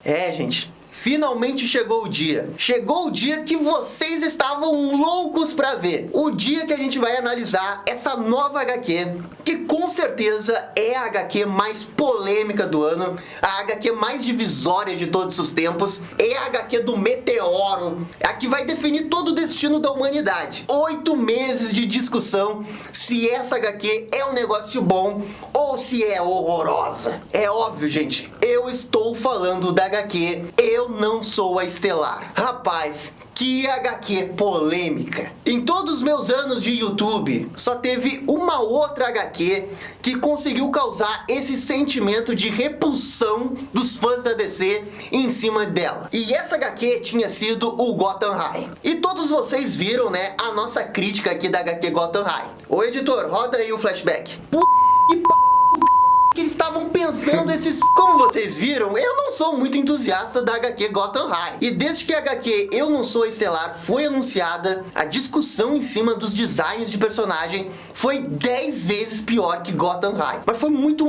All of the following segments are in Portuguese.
Gente, finalmente chegou o dia. Chegou o dia que vocês estavam loucos pra ver. O dia que a gente vai analisar essa nova HQ, que com certeza é a HQ mais polêmica do ano, a HQ mais divisória de todos os tempos, é a HQ do Meteoro, a que vai definir todo o destino da humanidade. 8 meses de discussão se essa HQ é um negócio bom ou se é horrorosa. É óbvio, gente, eu estou falando da HQ Eu Não Sou a Estelar. Rapaz, que HQ polêmica. Em todos os meus anos de YouTube, só teve uma outra HQ que conseguiu causar esse sentimento de repulsão dos fãs da DC em cima dela. E essa HQ tinha sido o Gotham High. E todos vocês viram, né, a nossa crítica aqui da HQ Gotham High. Ô editor, roda aí o flashback. Que eles estavam pensando esses... Como vocês viram, eu não sou muito entusiasta da HQ Gotham High. E desde que a HQ Eu Não Sou a Estelar foi anunciada, a discussão em cima dos designs de personagem foi 10 vezes pior que Gotham High. Mas foi muito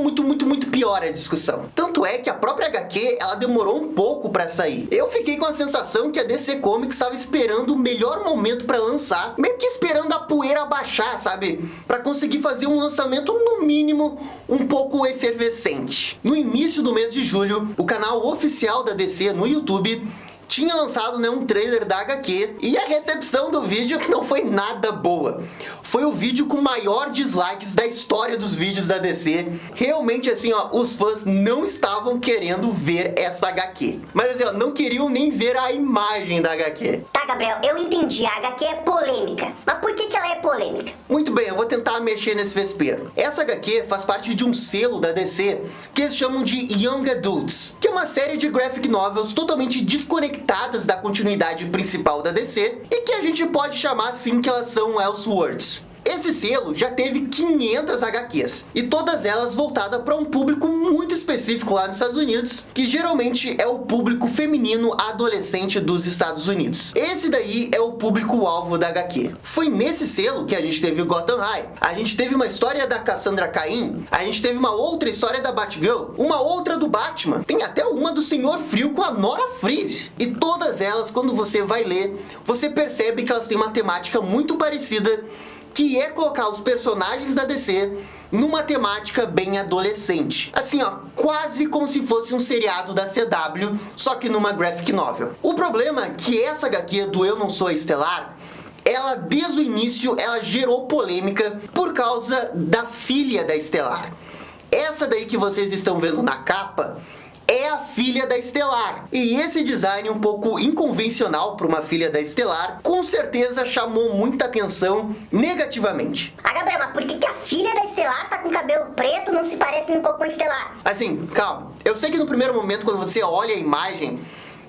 pior a discussão. Tanto é que a própria HQ, ela demorou um pouco pra sair. Eu fiquei com a sensação que a DC Comics estava esperando o melhor momento pra lançar, meio que esperando a poeira baixar, sabe? Pra conseguir fazer um lançamento, no mínimo, um pouco efervescente. No início do mês de julho, o canal oficial da DC no YouTube tinha lançado, né, um trailer da HQ e a recepção do vídeo não foi nada boa. Foi o vídeo com maior dislikes da história dos vídeos da DC. Realmente, assim, ó, os fãs não estavam querendo ver essa HQ. Mas assim, ó, não queriam nem ver a imagem da HQ. Tá, Gabriel, eu entendi. A HQ é polêmica. Mas por que ela é polêmica? Muito bem, eu vou tentar mexer nesse vespeiro. Essa HQ faz parte de um selo da DC que eles chamam de Young Adults, que é uma série de graphic novels totalmente desconectadas da continuidade principal da DC e que a gente pode chamar assim que elas são Elseworlds. Esse selo já teve 500 HQs, e todas elas voltadas para um público muito específico lá nos Estados Unidos, que geralmente é o público feminino adolescente dos Estados Unidos. Esse daí é o público-alvo da HQ. Foi nesse selo que a gente teve o Gotham High, a gente teve uma história da Cassandra Cain, a gente teve uma outra história da Batgirl, uma outra do Batman, tem até uma do Senhor Frio com a Nora Freeze. E todas elas, quando você vai ler, você percebe que elas têm uma temática muito parecida, que é colocar os personagens da DC numa temática bem adolescente. Assim, ó, quase como se fosse um seriado da CW, só que numa graphic novel. O problema é que essa HQ do Eu Não Sou a Estelar, ela, desde o início, ela gerou polêmica por causa da filha da Estelar. Essa daí que vocês estão vendo na capa é a filha da Estelar. E esse design um pouco inconvencional para uma filha da Estelar, com certeza chamou muita atenção negativamente. Gabriel, mas por que a filha da Estelar tá com cabelo preto, não se parece um pouco com a Estelar? Assim, calma. Eu sei que no primeiro momento, quando você olha a imagem,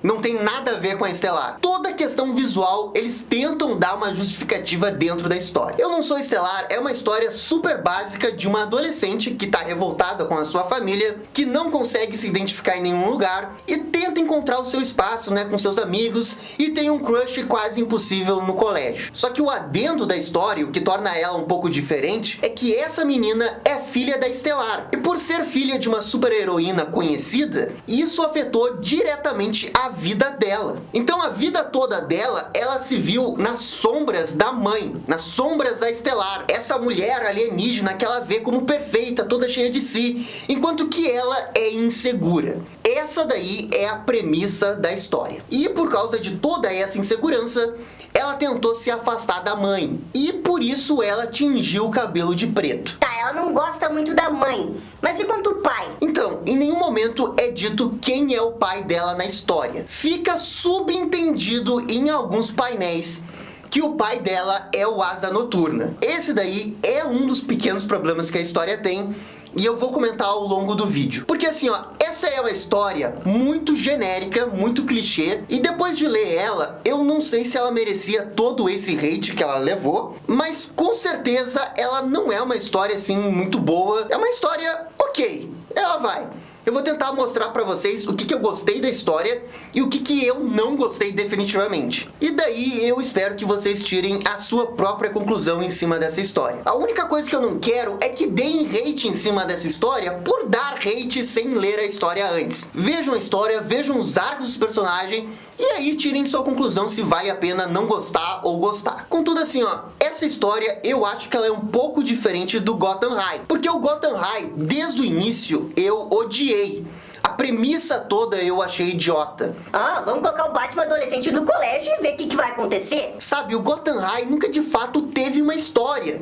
não tem nada a ver com a Estelar. Toda a questão visual, eles tentam dar uma justificativa dentro da história. Eu Não Sou Estelar é uma história super básica de uma adolescente que tá revoltada com a sua família, que não consegue se identificar em nenhum lugar e tenta encontrar o seu espaço, né, com seus amigos, e tem um crush quase impossível no colégio. Só que o adendo da história, o que torna ela um pouco diferente, é que essa menina é filha da Estelar. E por ser filha de uma super-heroína conhecida, isso afetou diretamente a vida dela. Então a vida toda dela, ela se viu nas sombras da mãe, nas sombras da Estelar, essa mulher alienígena que ela vê como perfeita, toda cheia de si, enquanto que ela é insegura. Essa daí é a premissa da história. E por causa de toda essa insegurança, ela tentou se afastar da mãe, e por isso ela tingiu o cabelo de preto. Tá, ela não gosta muito da mãe, mas e quanto o pai? Então, em nenhum momento é dito quem é o pai dela na história. Fica subentendido em alguns painéis que o pai dela é o Asa Noturna. Esse daí é um dos pequenos problemas que a história tem, e eu vou comentar ao longo do vídeo. Porque assim, ó, essa é uma história muito genérica, muito clichê, e depois de ler ela, eu não sei se ela merecia todo esse hate que ela levou, mas com certeza ela não é uma história assim muito boa. É uma história ok, ela vai. eu vou tentar mostrar pra vocês o que eu gostei da história e o que eu não gostei definitivamente. E daí eu espero que vocês tirem a sua própria conclusão em cima dessa história. A única coisa que eu não quero é que deem hate em cima dessa história por dar hate sem ler a história antes. Vejam a história, vejam os arcos dos personagens e aí tirem sua conclusão se vale a pena não gostar ou gostar. Contudo assim, ó, essa história eu acho que ela é um pouco diferente do Gotham High. Porque o Gotham High, desde o início, eu odiei. A premissa toda eu achei idiota. Ah, vamos colocar o Batman adolescente no colégio e ver o que vai acontecer? Sabe, o Gotham High nunca de fato teve uma história.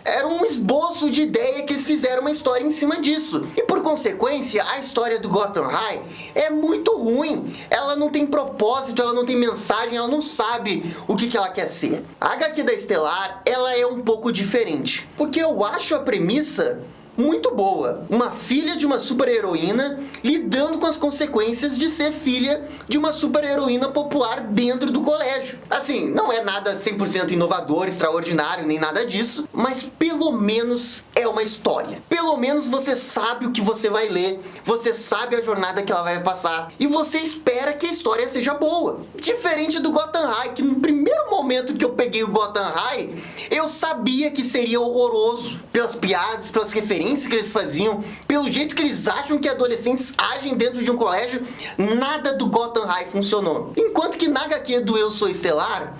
Era um esboço de ideia que eles fizeram uma história em cima disso. E por consequência, a história do Gotham High é muito ruim. Ela não tem propósito, ela não tem mensagem, ela não sabe o que ela quer ser. A HQ da Estelar, ela é um pouco diferente. Porque eu acho a premissa muito boa. Uma filha de uma super-heroína lidando com as consequências de ser filha de uma super-heroína popular dentro do colégio. Assim, não é nada 100% inovador, extraordinário, nem nada disso, mas pelo menos é uma história. Pelo menos você sabe o que você vai ler, você sabe a jornada que ela vai passar, e você espera que a história seja boa. Diferente do Gotham High, que no primeiro momento que eu peguei o Gotham High, eu sabia que seria horroroso. Pelas piadas, pelas referências que eles faziam, pelo jeito que eles acham que adolescentes agem dentro de um colégio, nada do Gotham High funcionou. Enquanto que na HQ do Eu Sou Estelar,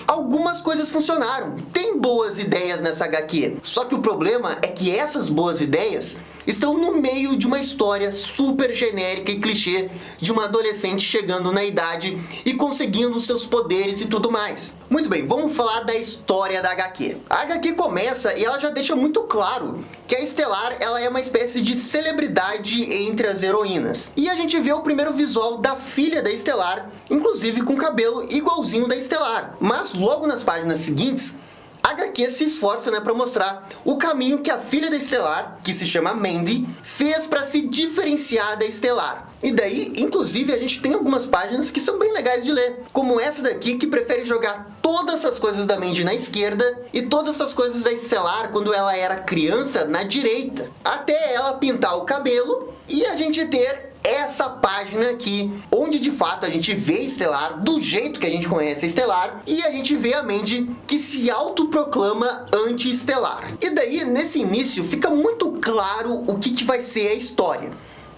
algumas coisas funcionaram. Tem boas ideias nessa HQ. Só que o problema é que essas boas ideias estão no meio de uma história super genérica e clichê de uma adolescente chegando na idade e conseguindo seus poderes e tudo mais. Muito bem, vamos falar da história da HQ. A HQ começa e ela já deixa muito claro que a Estelar ela é uma espécie de celebridade entre as heroínas. E a gente vê o primeiro visual da filha da Estelar, inclusive com cabelo igualzinho da Estelar. Mas logo nas páginas seguintes, a HQ se esforça, para mostrar o caminho que a filha da Estelar, que se chama Mandy, fez para se diferenciar da Estelar. E daí, inclusive, a gente tem algumas páginas que são bem legais de ler, como essa daqui que prefere jogar todas essas coisas da Mandy na esquerda e todas essas coisas da Estelar quando ela era criança na direita, até ela pintar o cabelo e a gente ter essa página aqui, onde de fato a gente vê Estelar do jeito que a gente conhece a Estelar e a gente vê a Mandy que se autoproclama anti-Estelar. E daí, nesse início, fica muito claro o que vai ser a história.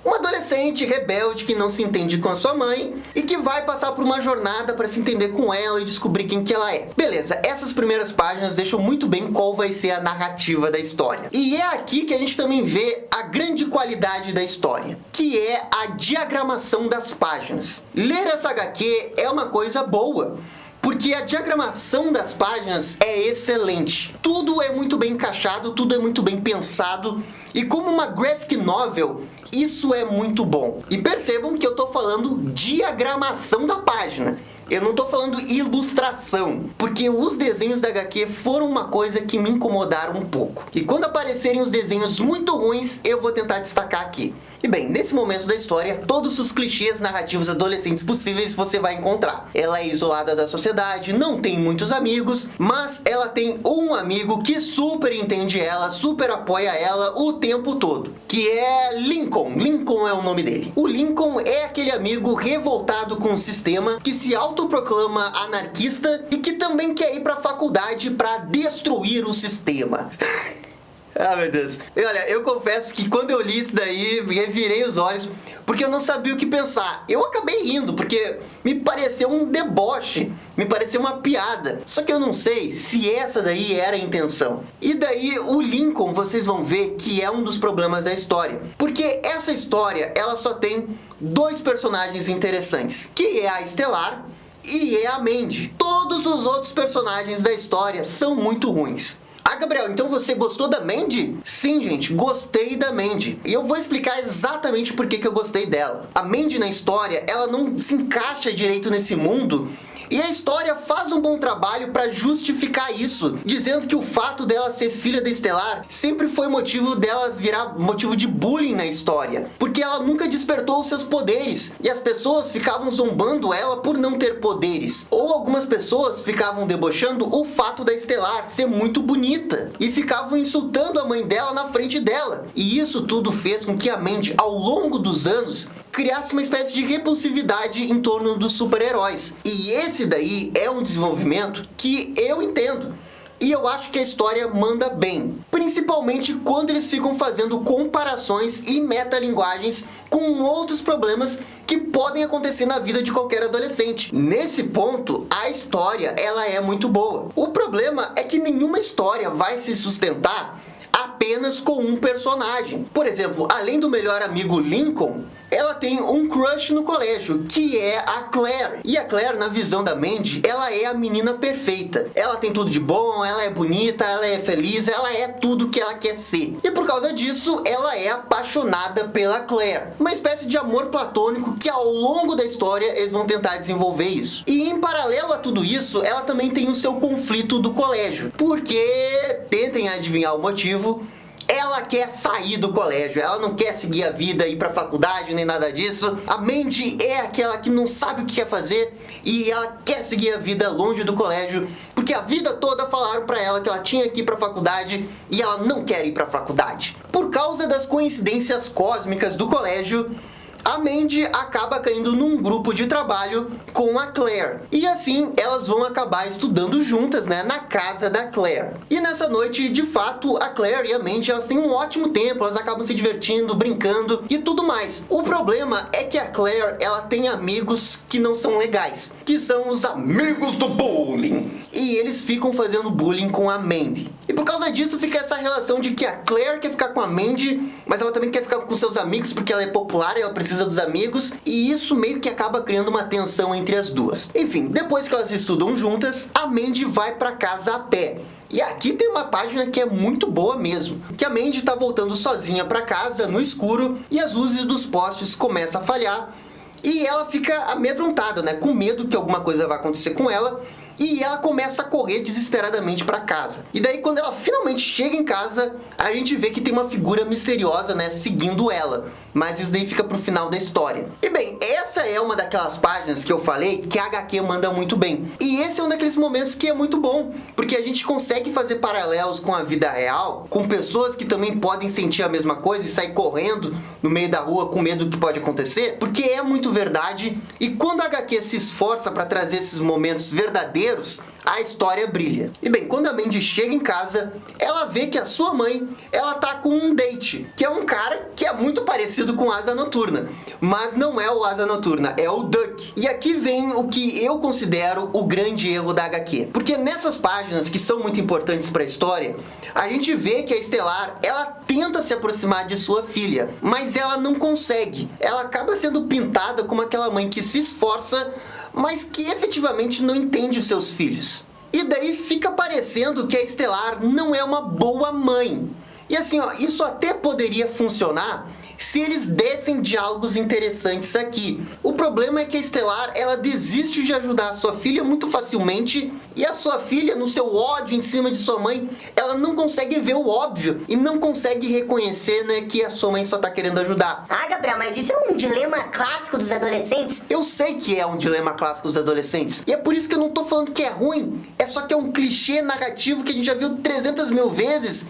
Uma adolescente rebelde que não se entende com a sua mãe e que vai passar por uma jornada para se entender com ela e descobrir quem que ela é. Beleza, essas primeiras páginas deixam muito bem qual vai ser a narrativa da história. E é aqui que a gente também vê a grande qualidade da história, que é a diagramação das páginas. Ler essa HQ é uma coisa boa, porque a diagramação das páginas é excelente. Tudo é muito bem encaixado, tudo é muito bem pensado, e como uma graphic novel, isso é muito bom. E percebam que eu tô falando diagramação da página. Eu não tô falando ilustração, porque os desenhos da HQ foram uma coisa que me incomodaram um pouco. E quando aparecerem os desenhos muito ruins, eu vou tentar destacar aqui. E bem, nesse momento da história, todos os clichês narrativos adolescentes possíveis você vai encontrar. Ela é isolada da sociedade, não tem muitos amigos, mas ela tem um amigo que super entende ela, super apoia ela o tempo todo, que é Lincoln. Lincoln é o nome dele. O Lincoln é aquele amigo revoltado com o sistema, que se autoproclama anarquista e que também quer ir pra faculdade pra destruir o sistema. Ah, meu Deus. E olha, eu confesso que quando eu li isso daí, revirei os olhos, porque eu não sabia o que pensar. Eu acabei rindo, porque me pareceu um deboche, me pareceu uma piada. Só que eu não sei se essa daí era a intenção. E daí o Lincoln, vocês vão ver que é um dos problemas da história. Porque essa história, ela só tem dois personagens interessantes, que é a Estelar e é a Mandy. Todos os outros personagens da história são muito ruins. Ah, Gabriel, então você gostou da Mandy? Sim, gente, gostei da Mandy. E eu vou explicar exatamente por que eu gostei dela. A Mandy na história, ela não se encaixa direito nesse mundo E a história faz um bom trabalho para justificar isso, dizendo que o fato dela ser filha da Estelar sempre foi motivo dela virar motivo de bullying na história, porque ela nunca despertou os seus poderes e as pessoas ficavam zombando ela por não ter poderes. Ou algumas pessoas ficavam debochando o fato da Estelar ser muito bonita e ficavam insultando a mãe dela na frente dela. E isso tudo fez com que a Mandy, ao longo dos anos, criasse uma espécie de repulsividade em torno dos super-heróis. E esse daí é um desenvolvimento que eu entendo. E eu acho que a história manda bem, principalmente quando eles ficam fazendo comparações e metalinguagens com outros problemas que podem acontecer na vida de qualquer adolescente. Nesse ponto, a história ela é muito boa. O problema é que nenhuma história vai se sustentar apenas com um personagem. Por exemplo, além do melhor amigo Lincoln, ela tem um crush no colégio, que é a Claire. E a Claire, na visão da Mandy, ela é a menina perfeita. Ela tem tudo de bom, ela é bonita, ela é feliz, ela é tudo que ela quer ser. E por causa disso, ela é apaixonada pela Claire. Uma espécie de amor platônico que ao longo da história eles vão tentar desenvolver isso. E em paralelo a tudo isso, ela também tem o seu conflito do colégio. Porque, tentem adivinhar o motivo, ela quer sair do colégio, ela não quer seguir a vida, ir pra faculdade, nem nada disso. A Mandy é aquela que não sabe o que quer fazer e ela quer seguir a vida longe do colégio, porque a vida toda falaram pra ela que ela tinha que ir pra faculdade e ela não quer ir pra faculdade. Por causa das coincidências cósmicas do colégio, a Mandy acaba caindo num grupo de trabalho com a Claire. E assim, elas vão acabar estudando juntas, né, na casa da Claire. E nessa noite, de fato, a Claire e a Mandy, elas têm um ótimo tempo, elas acabam se divertindo, brincando e tudo mais. O problema é que a Claire, ela tem amigos que não são legais, que são os amigos do bullying. E eles ficam fazendo bullying com a Mandy. E por causa disso fica essa relação de que a Claire quer ficar com a Mandy, mas ela também quer ficar com seus amigos porque ela é popular e ela precisa dos amigos. E isso meio que acaba criando uma tensão entre as duas. Enfim, depois que elas estudam juntas, a Mandy vai pra casa a pé. E aqui tem uma página que é muito boa mesmo, que a Mandy tá voltando sozinha pra casa, no escuro, e as luzes dos postes começam a falhar. E ela fica amedrontada, né, com medo que alguma coisa vai acontecer com ela. E ela começa a correr desesperadamente para casa. E daí quando ela finalmente chega em casa, a gente vê que tem uma figura misteriosa, né, seguindo ela. Mas isso daí fica pro final da história. E bem, essa é uma daquelas páginas que eu falei que a HQ manda muito bem. E esse é um daqueles momentos que é muito bom, porque a gente consegue fazer paralelos com a vida real, com pessoas que também podem sentir a mesma coisa e sair correndo no meio da rua com medo do que pode acontecer, porque é muito verdade. E quando a HQ se esforça para trazer esses momentos verdadeiros, a história brilha. E bem, quando a Mandy chega em casa, ela vê que a sua mãe, ela tá com um date, que é um cara que é muito parecido com Asa Noturna, mas não é o Asa Noturna, é o Duck. E aqui vem o que eu considero o grande erro da HQ, porque nessas páginas que são muito importantes para a história, a gente vê que a Estelar, ela tenta se aproximar de sua filha, mas ela não consegue. Ela acaba sendo pintada como aquela mãe que se esforça, mas que efetivamente não entende os seus filhos. E daí fica parecendo que a Estelar não é uma boa mãe. E assim, ó, isso até poderia funcionar se eles dessem diálogos interessantes aqui. O problema é que a Estelar, ela desiste de ajudar a sua filha muito facilmente, e a sua filha, no seu ódio em cima de sua mãe, ela não consegue ver o óbvio e não consegue reconhecer, né, que a sua mãe só tá querendo ajudar. Ah, Gabriel, mas isso é um dilema clássico dos adolescentes. Eu sei que é um dilema clássico dos adolescentes, e é por isso que eu não tô falando que é ruim, é só que é um clichê narrativo que a gente já viu 300 mil vezes,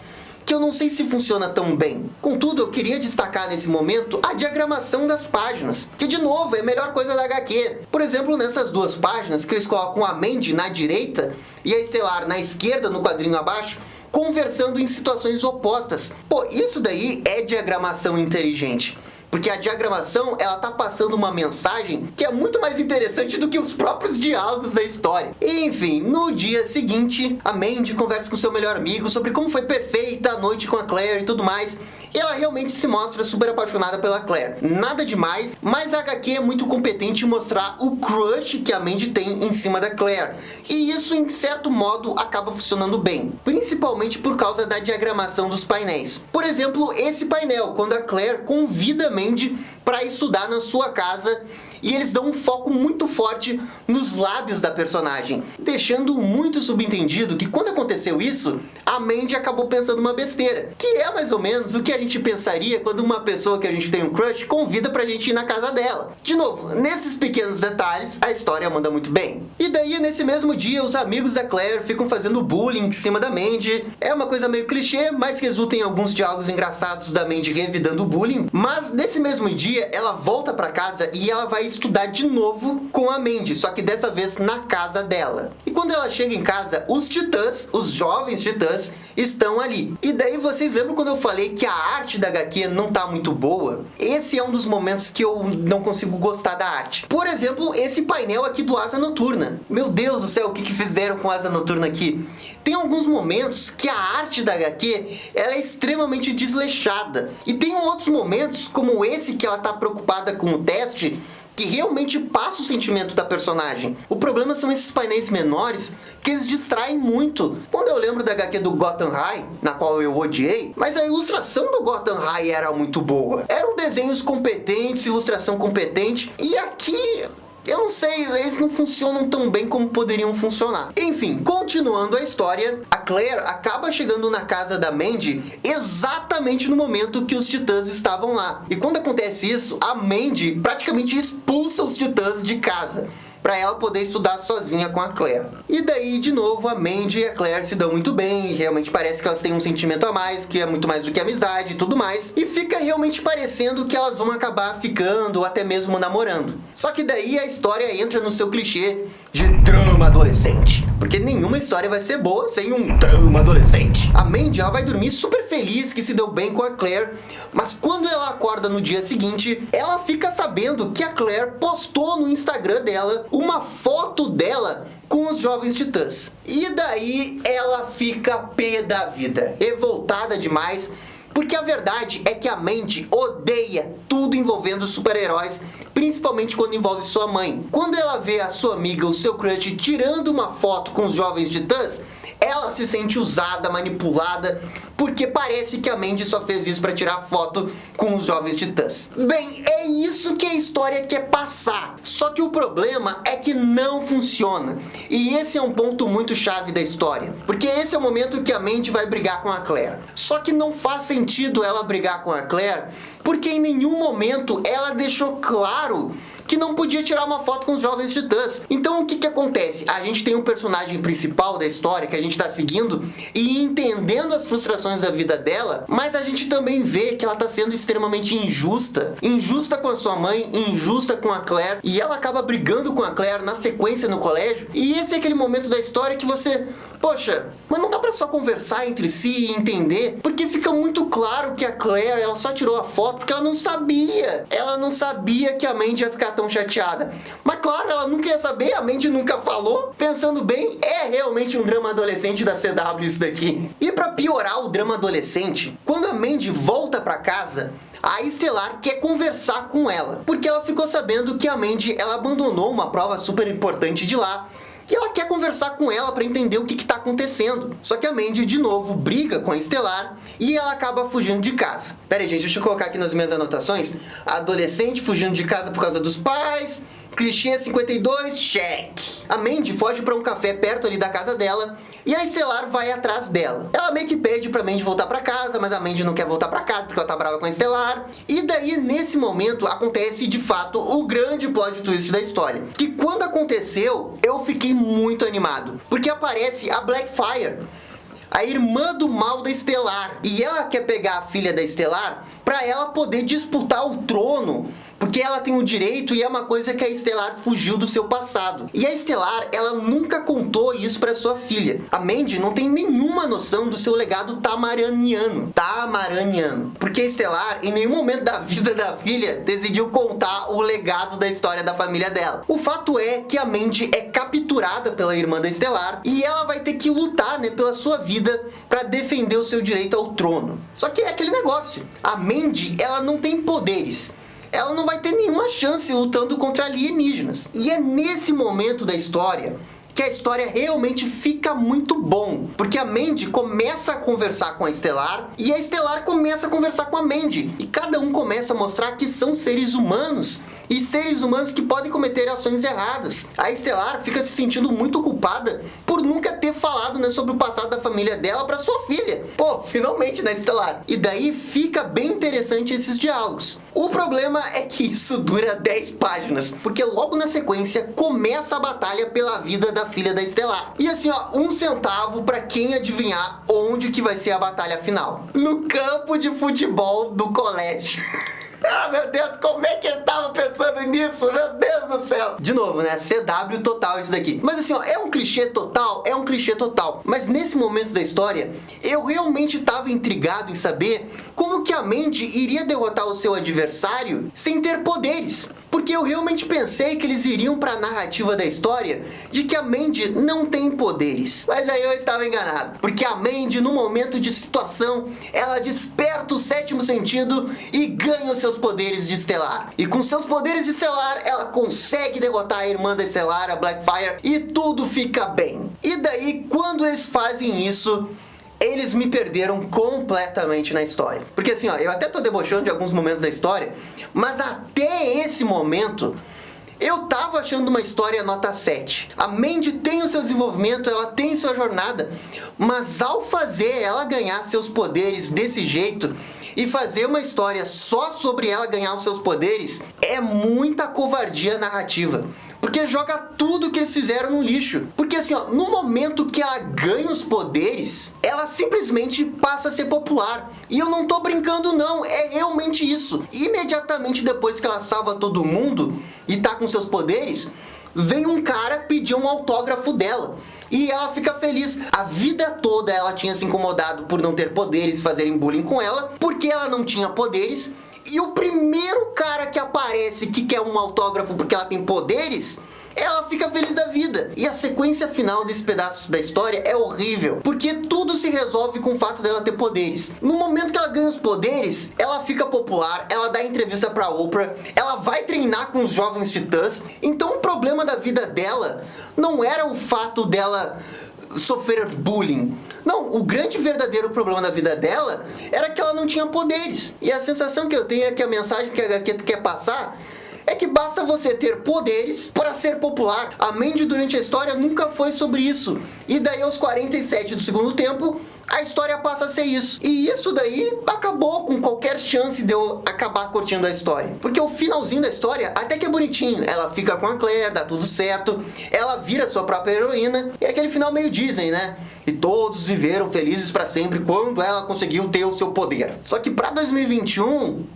que eu não sei se funciona tão bem. Contudo, eu queria destacar nesse momento a diagramação das páginas, que de novo é a melhor coisa da HQ. Por exemplo, nessas duas páginas, que eles colocam a Mandy na direita e a Estelar na esquerda, no quadrinho abaixo, conversando em situações opostas. Pô, isso daí é diagramação inteligente. Porque a diagramação, ela tá passando uma mensagem que é muito mais interessante do que os próprios diálogos da história. E, enfim, no dia seguinte, a Mandy conversa com seu melhor amigo sobre como foi perfeita a noite com a Claire e tudo mais. E ela realmente se mostra super apaixonada pela Claire. Nada demais, mas a HQ é muito competente em mostrar o crush que a Mandy tem em cima da Claire. E isso, em certo modo, acaba funcionando bem. Principalmente por causa da diagramação dos painéis. Por exemplo, esse painel, quando a Claire convida a Mandy para estudar na sua casa e eles dão um foco muito forte nos lábios da personagem, deixando muito subentendido que quando aconteceu isso, a Mandy acabou pensando uma besteira, que é mais ou menos o que a gente pensaria quando uma pessoa que a gente tem um crush convida pra gente ir na casa dela. De novo, nesses pequenos detalhes, a história manda muito bem. E daí, nesse mesmo dia, os amigos da Claire ficam fazendo bullying em cima da Mandy. É uma coisa meio clichê, mas resulta em alguns diálogos engraçados da Mandy revidando o bullying. Mas nesse mesmo dia, ela volta pra casa e ela vai estudar de novo com a Mandy, só que dessa vez na casa dela. E quando ela chega em casa, os titãs, os jovens titãs, estão ali. E daí vocês lembram quando eu falei que a arte da HQ não tá muito boa? Esse é um dos momentos que eu não consigo gostar da arte. Por exemplo, esse painel aqui do Asa Noturna. Meu Deus do céu, o que fizeram com a Asa Noturna aqui? Tem alguns momentos que a arte da HQ ela é extremamente desleixada. E tem outros momentos, como esse que ela tá preocupada com o teste, que realmente passa o sentimento da personagem. O problema são esses painéis menores que eles distraem muito. Quando eu lembro da HQ do Gotham High, na qual eu odiei, mas a ilustração do Gotham High era muito boa. Eram desenhos competentes, ilustração competente, e aqui eu não sei, eles não funcionam tão bem como poderiam funcionar. Enfim, continuando a história, a Claire acaba chegando na casa da Mandy exatamente no momento que os titãs estavam lá. E quando acontece isso, a Mandy praticamente expulsa os titãs de casa, para ela poder estudar sozinha com a Claire. E daí, de novo, a Mandy e a Claire se dão muito bem, e realmente parece que elas têm um sentimento a mais, que é muito mais do que amizade e tudo mais, e fica realmente parecendo que elas vão acabar ficando ou até mesmo namorando. Só que daí a história entra no seu clichê de drama adolescente, porque nenhuma história vai ser boa sem um drama adolescente. A Mandy, ela vai dormir super feliz que se deu bem com a Claire, mas quando ela acorda no dia seguinte, ela fica sabendo que a Claire postou no Instagram dela uma foto dela com os jovens titãs. E daí ela fica pé da vida, revoltada demais, porque a verdade é que a Mandy odeia tudo envolvendo super-heróis, principalmente quando envolve sua mãe. Quando ela vê a sua amiga, o seu crush, tirando uma foto com os jovens titãs, ela se sente usada, manipulada, porque parece que a Mandy só fez isso para tirar foto com os jovens titãs. Bem, é isso que a história quer passar. Só que o problema é que não funciona. E esse é um ponto muito chave da história. Porque esse é o momento que a Mandy vai brigar com a Claire. Só que não faz sentido ela brigar com a Claire, porque em nenhum momento ela deixou claro que não podia tirar uma foto com os jovens titãs. Então o que acontece? A gente tem um personagem principal da história que a gente está seguindo e entendendo as frustrações da vida dela, mas a gente também vê que ela está sendo extremamente injusta. Injusta com a sua mãe, injusta com a Claire, e ela acaba brigando com a Claire na sequência no colégio. E esse é aquele momento da história que você... Poxa, mas não dá pra só conversar entre si e entender? Porque fica muito claro que a Claire, ela só tirou a foto porque ela não sabia. Ela não sabia que a Mandy ia ficar tão chateada. Mas claro, ela nunca ia saber, a Mandy nunca falou. Pensando bem, é realmente um drama adolescente da CW isso daqui. E pra piorar o drama adolescente, quando a Mandy volta pra casa, a Estelar quer conversar com ela, porque ela ficou sabendo que a Mandy, ela abandonou uma prova super importante de lá, e ela quer conversar com ela para entender o que está acontecendo. Só que a Mandy, de novo, briga com a Estelar e ela acaba fugindo de casa. Pera aí, gente, deixa eu colocar aqui nas minhas anotações. Adolescente fugindo de casa por causa dos pais. Clichê 52, cheque. A Mandy foge para um café perto ali da casa dela e a Estelar vai atrás dela. Ela meio que pede pra Mandy voltar pra casa, mas a Mandy não quer voltar pra casa porque ela tá brava com a Estelar. E daí, nesse momento, acontece de fato o grande plot twist da história. Que quando aconteceu, eu fiquei muito animado, porque aparece a Blackfire, a irmã do mal da Estelar. E ela quer pegar a filha da Estelar pra ela poder disputar o trono, porque ela tem o direito e é uma coisa que a Estelar fugiu do seu passado. E a Estelar, ela nunca contou isso para sua filha. A Mandy não tem nenhuma noção do seu legado tamaraniano. Porque a Estelar, em nenhum momento da vida da filha, decidiu contar o legado da história da família dela. O fato é que a Mandy é capturada pela irmã da Estelar e ela vai ter que lutar, né, pela sua vida para defender o seu direito ao trono. Só que é aquele negócio. A Mandy, ela não tem poderes. Ela não vai ter nenhuma chance lutando contra alienígenas. E é nesse momento da história que a história realmente fica muito bom, porque a Mandy começa a conversar com a Stellar e a Stellar começa a conversar com a Mandy, e cada um começa a mostrar que são seres humanos e seres humanos que podem cometer ações erradas. A Stellar fica se sentindo muito culpada por nunca ter falado, né, sobre o passado da família dela para sua filha. Pô, finalmente, né, Stellar? E daí fica bem interessante esses diálogos. O problema é que isso dura 10 páginas, porque logo na sequência começa a batalha pela vida da filha da Stellar. E assim, ó, 1 centavo para quem adivinhar onde que vai ser a batalha final. No campo de futebol do colégio. Ah, meu Deus, como é que eu estava pensando nisso? Meu Deus do céu. De novo, né? CW total isso daqui. Mas assim, ó, é um clichê total? É um clichê total. Mas nesse momento da história, eu realmente estava intrigado em saber como que a Mandy iria derrotar o seu adversário sem ter poderes. Porque eu realmente pensei que eles iriam para a narrativa da história de que a Mandy não tem poderes. Mas aí eu estava enganado. Porque a Mandy, no momento de situação, ela desperta o 7º sentido e ganha os seus poderes de Stellar. E com seus poderes de Stellar, ela consegue derrotar a irmã da Stellar, a Blackfire, e tudo fica bem. E daí, quando eles fazem isso, eles me perderam completamente na história. Porque assim, ó, eu até tô debochando de alguns momentos da história, mas até esse momento eu tava achando uma história nota 7. A Mandy tem o seu desenvolvimento, ela tem sua jornada, mas ao fazer ela ganhar seus poderes desse jeito e fazer uma história só sobre ela ganhar os seus poderes, é muita covardia narrativa. Porque joga tudo que eles fizeram no lixo. Porque assim, ó, no momento que ela ganha os poderes, ela simplesmente passa a ser popular. E eu não tô brincando não, é realmente isso. Imediatamente depois que ela salva todo mundo e tá com seus poderes, vem um cara pedir um autógrafo dela. E ela fica feliz. A vida toda ela tinha se incomodado por não ter poderes, fazerem bullying com ela, porque ela não tinha poderes. E o primeiro cara que aparece que quer um autógrafo porque ela tem poderes, ela fica feliz da vida. E a sequência final desse pedaço da história é horrível, porque tudo se resolve com o fato dela ter poderes. No momento que ela ganha os poderes, ela fica popular, ela dá entrevista pra Oprah, ela vai treinar com os jovens titãs. Então o problema da vida dela não era o fato dela sofrer bullying. Não, o grande verdadeiro problema da vida dela era que ela não tinha poderes. E a sensação que eu tenho é que a mensagem que a HQ quer passar é que basta você ter poderes para ser popular. A Mandy durante a história nunca foi sobre isso. E daí aos 47 do segundo tempo, a história passa a ser isso. E isso daí acabou com qualquer chance de eu acabar curtindo a história. Porque o finalzinho da história até que é bonitinho. Ela fica com a Claire, dá tudo certo. Ela vira sua própria heroína. E é aquele final meio Disney, né? E todos viveram felizes para sempre quando ela conseguiu ter o seu poder. Só que para 2021...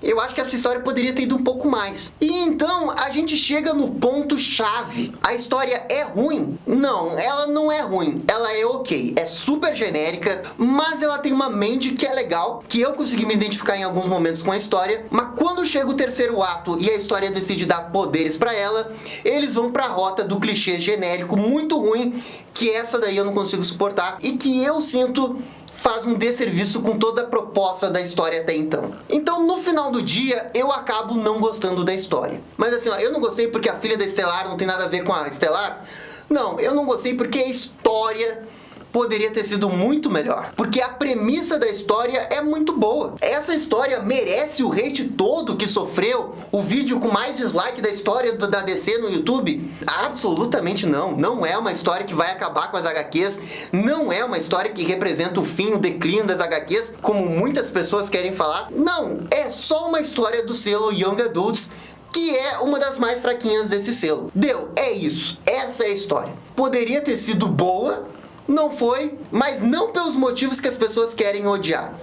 eu acho que essa história poderia ter ido um pouco mais. E então a gente chega no ponto chave. A história é ruim? Não, ela não é ruim. Ela é ok. É super genérica, mas ela tem uma Mandy que é legal, que eu consegui me identificar em alguns momentos com a história. Mas quando chega o terceiro ato e a história decide dar poderes pra ela, eles vão pra rota do clichê genérico muito ruim, que essa daí eu não consigo suportar e que eu sinto faz um desserviço com toda a proposta da história até então. Então, no final do dia, eu acabo não gostando da história. Mas assim, ó, eu não gostei porque a filha da Stellar não tem nada a ver com a Stellar. Não, eu não gostei porque a história poderia ter sido muito melhor. Porque a premissa da história é muito boa. Essa história merece o hate todo que sofreu. O vídeo com mais dislike da história da DC no YouTube? Absolutamente não. Não é uma história que vai acabar com as HQs. Não é uma história que representa o fim, o declínio das HQs, como muitas pessoas querem falar. Não, é só uma história do selo Young Adults, que é uma das mais fraquinhas desse selo. Deu, é isso. Essa é a história. Poderia ter sido boa, não foi, mas não pelos motivos que as pessoas querem odiar.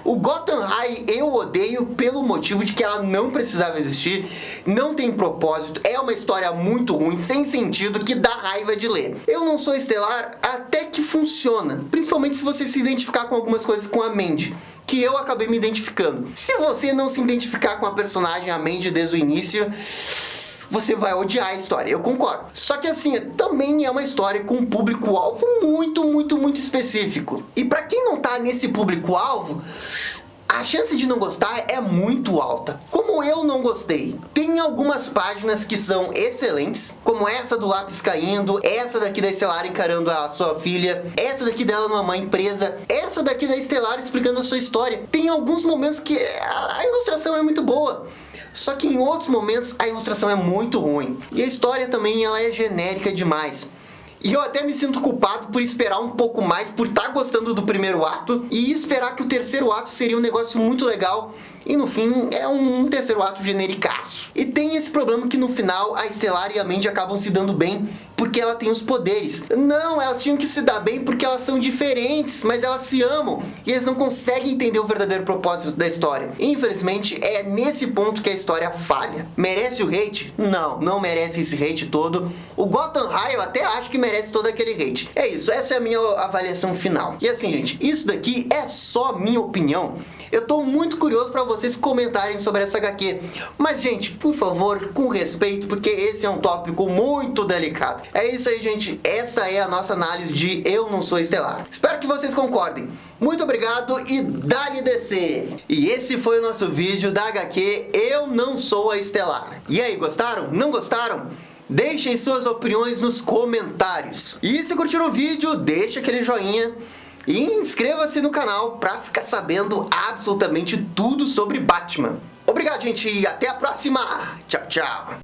O Gotham High eu odeio pelo motivo de que ela não precisava existir, não tem propósito, é uma história muito ruim, sem sentido, que dá raiva de ler. Eu não sou Stellar até que funciona, principalmente se você se identificar com algumas coisas com a Mandy, que eu acabei me identificando. Se você não se identificar com a personagem, a Mandy, desde o início, você vai odiar a história, eu concordo. Só que assim, também é uma história com um público-alvo muito específico. E pra quem não tá nesse público-alvo, A chance de não gostar é muito alta, como eu não gostei. Tem algumas páginas que são excelentes, como essa do lápis caindo, essa daqui da Estelar encarando a sua filha, essa daqui dela numa mãe presa, essa daqui da Estelar explicando a sua história. Tem alguns momentos que a ilustração é muito boa, só que em outros momentos a ilustração é muito ruim. E a história também ela é genérica demais. E eu até me sinto culpado por esperar um pouco mais, por estar gostando do primeiro ato e esperar que o terceiro ato seria um negócio muito legal. E no fim é um terceiro ato genericaço. E tem esse problema que no final a Estelar e a Mandy acabam se dando bem porque ela tem os poderes. Não, elas tinham que se dar bem porque elas são diferentes, mas elas se amam e eles não conseguem entender o verdadeiro propósito da história. Infelizmente é nesse ponto que a história falha. Merece o hate? Não, não merece esse hate todo. O Gotham High eu até acho que merece todo aquele hate. É isso, essa é a minha avaliação final. E assim, gente, isso daqui é só minha opinião. Eu tô muito curioso pra vocês comentarem sobre essa HQ. Mas, gente, por favor, com respeito, porque esse é um tópico muito delicado. É isso aí, gente. Essa é a nossa análise de Eu Não Sou Estelar. Espero que vocês concordem. Muito obrigado e dá-lhe DC! E esse foi o nosso vídeo da HQ Eu Não Sou a Estelar. E aí, gostaram? Não gostaram? Deixem suas opiniões nos comentários. E se curtiram o vídeo, deixa aquele joinha. E inscreva-se no canal para ficar sabendo absolutamente tudo sobre Batman. Obrigado, gente, e até a próxima. Tchau, tchau.